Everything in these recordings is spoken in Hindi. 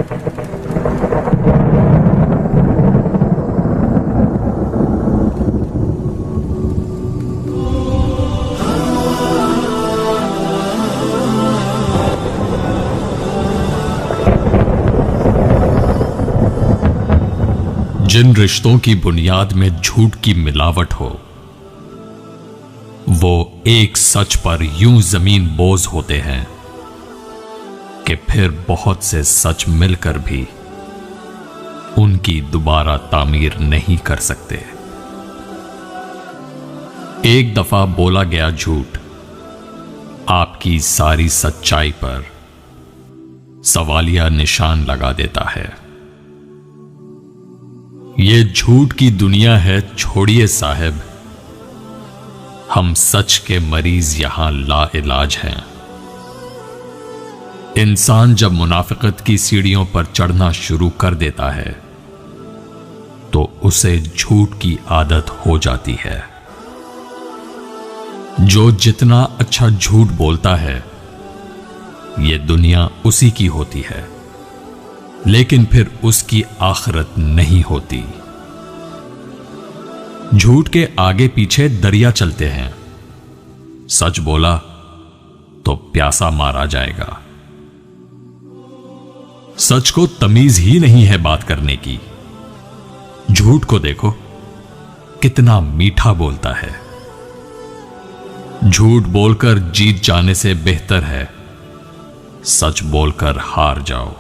जिन रिश्तों की बुनियाद में झूठ की मिलावट हो, वो एक सच पर यूं जमीन बोझ होते हैं कि फिर बहुत से सच मिलकर भी उनकी दोबारा तामीर नहीं कर सकते। एक दफा बोला गया झूठ आपकी सारी सच्चाई पर सवालिया निशान लगा देता है। ये झूठ की दुनिया है, छोड़िए साहब, हम सच के मरीज यहां लाइलाज हैं। इंसान जब मुनाफिकत की सीढ़ियों पर चढ़ना शुरू कर देता है तो उसे झूठ की आदत हो जाती है। जो जितना अच्छा झूठ बोलता है ये दुनिया उसी की होती है, लेकिन फिर उसकी आखिरत नहीं होती। झूठ के आगे पीछे दरिया चलते हैं, सच बोला तो प्यासा मारा जाएगा। सच को तमीज ही नहीं है बात करने की। झूठ को देखो कितना मीठा बोलता है। झूठ बोलकर जीत जाने से बेहतर है सच बोलकर हार जाओ।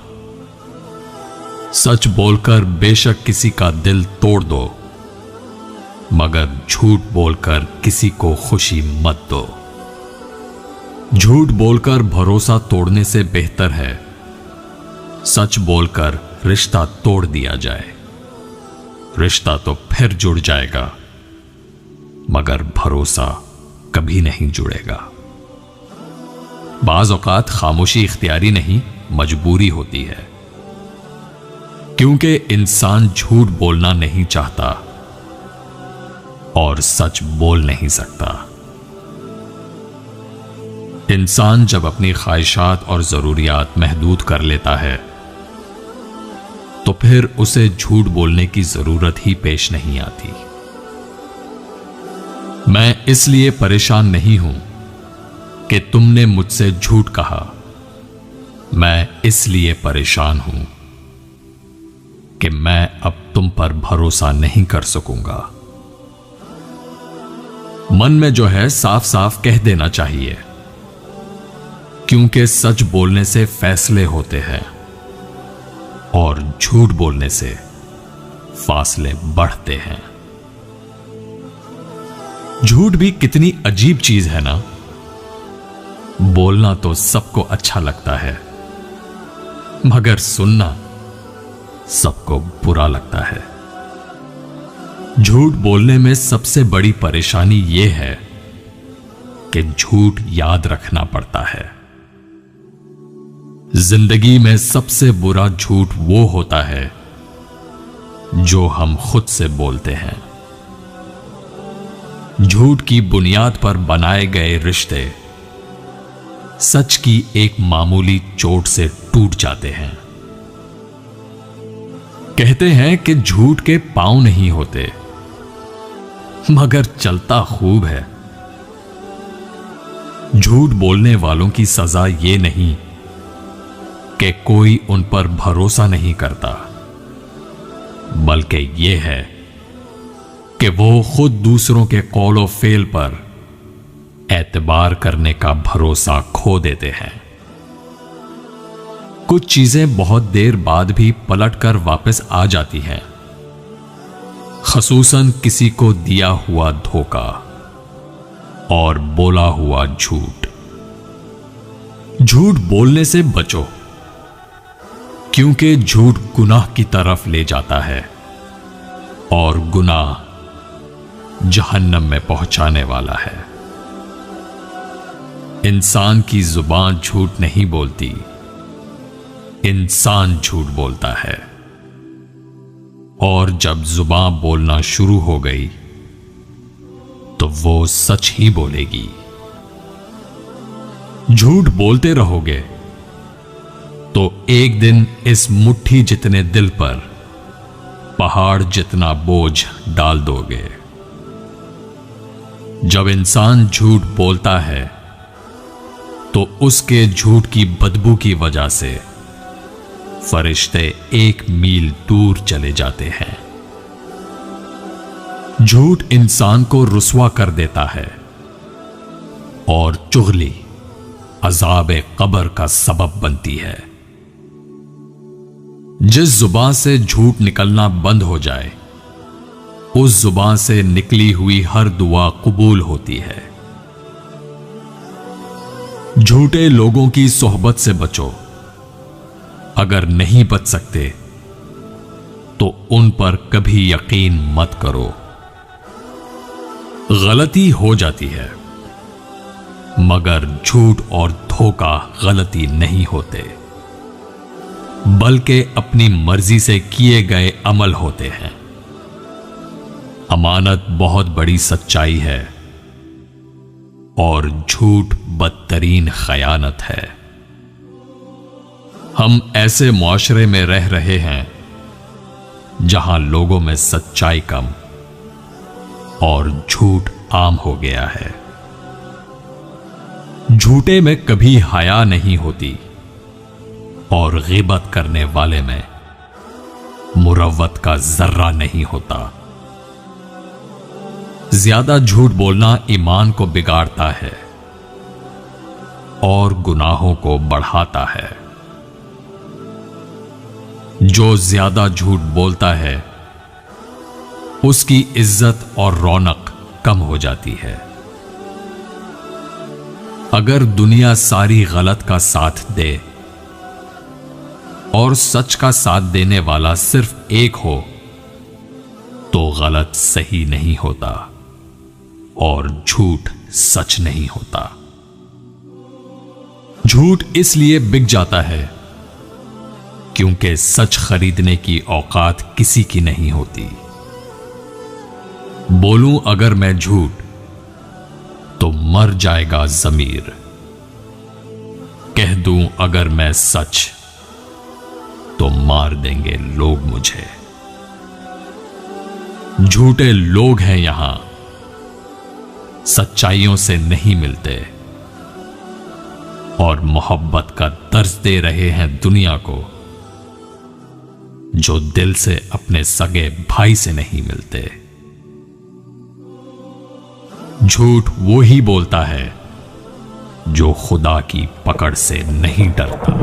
सच बोलकर बेशक किसी का दिल तोड़ दो, मगर झूठ बोलकर किसी को खुशी मत दो। झूठ बोलकर भरोसा तोड़ने से बेहतर है सच बोलकर रिश्ता तोड़ दिया जाए। रिश्ता तो फिर जुड़ जाएगा, मगर भरोसा कभी नहीं जुड़ेगा। बाज़ औक़ात खामोशी इख्तियारी नहीं, मजबूरी होती है, क्योंकि इंसान झूठ बोलना नहीं चाहता और सच बोल नहीं सकता। इंसान जब अपनी ख्वाहिशात और जरूरियात महदूद कर लेता है तो फिर उसे झूठ बोलने की जरूरत ही पेश नहीं आती। मैं इसलिए परेशान नहीं हूं कि तुमने मुझसे झूठ कहा, मैं इसलिए परेशान हूं कि मैं अब तुम पर भरोसा नहीं कर सकूंगा। मन में जो है साफ साफ कह देना चाहिए, क्योंकि सच बोलने से फैसले होते हैं और झूठ बोलने से फासले बढ़ते हैं। झूठ भी कितनी अजीब चीज है ना। बोलना तो सबको अच्छा लगता है, मगर सुनना सबको बुरा लगता है। झूठ बोलने में सबसे बड़ी परेशानी यह है कि झूठ याद रखना पड़ता है। जिंदगी में सबसे बुरा झूठ वो होता है जो हम खुद से बोलते हैं। झूठ की बुनियाद पर बनाए गए रिश्ते सच की एक मामूली चोट से टूट जाते हैं। कहते हैं कि झूठ के पांव नहीं होते, मगर चलता खूब है। झूठ बोलने वालों की सजा ये नहीं कि कोई उन पर भरोसा नहीं करता, बल्कि यह है कि वो खुद दूसरों के कौलो फेल पर एतबार करने का भरोसा खो देते हैं। कुछ चीजें बहुत देर बाद भी पलटकर वापस आ जाती हैं, खसूसन किसी को दिया हुआ धोखा और बोला हुआ झूठ। झूठ बोलने से बचो, क्योंकि झूठ गुनाह की तरफ ले जाता है और गुनाह जहन्नम में पहुंचाने वाला है। इंसान की जुबान झूठ नहीं बोलती, इंसान झूठ बोलता है। और जब जुबान बोलना शुरू हो गई तो वो सच ही बोलेगी। झूठ बोलते रहोगे तो एक दिन इस मुट्ठी जितने दिल पर पहाड़ जितना बोझ डाल दोगे। जब इंसान झूठ बोलता है तो उसके झूठ की बदबू की वजह से फरिश्ते 1 मील दूर चले जाते हैं। झूठ इंसान को रुस्वा कर देता है और चुगली अज़ाब कब्र का सबब बनती है। जिस जुबान से झूठ निकलना बंद हो जाए, उस जुबान से निकली हुई हर दुआ कबूल होती है। झूठे लोगों की सोहबत से बचो। अगर नहीं बच सकते तो उन पर कभी यकीन मत करो। गलती हो जाती है, मगर झूठ और धोखा गलती नहीं होते, बल्कि अपनी मर्जी से किए गए अमल होते हैं। अमानत बहुत बड़ी सच्चाई है और झूठ बदतरीन खयानत है। हम ऐसे मुआशरे में रह रहे हैं जहां लोगों में सच्चाई कम और झूठ आम हो गया है। झूठे में कभी हया नहीं होती और ग़ीबत करने वाले में मुरव्वत का जर्रा नहीं होता। ज्यादा झूठ बोलना ईमान को बिगाड़ता है और गुनाहों को बढ़ाता है। जो ज्यादा झूठ बोलता है उसकी इज्जत और रौनक कम हो जाती है। अगर दुनिया सारी गलत का साथ दे और सच का साथ देने वाला सिर्फ एक हो, तो गलत सही नहीं होता और झूठ सच नहीं होता। झूठ इसलिए बिक जाता है क्योंकि सच खरीदने की औकात किसी की नहीं होती। बोलूं अगर मैं झूठ तो मर जाएगा ज़मीर, कह दूं अगर मैं सच तो मार देंगे लोग मुझे। झूठे लोग हैं यहां, सच्चाइयों से नहीं मिलते और मोहब्बत का दर्ज दे रहे हैं दुनिया को, जो दिल से अपने सगे भाई से नहीं मिलते। झूठ वो ही बोलता है जो खुदा की पकड़ से नहीं डरता।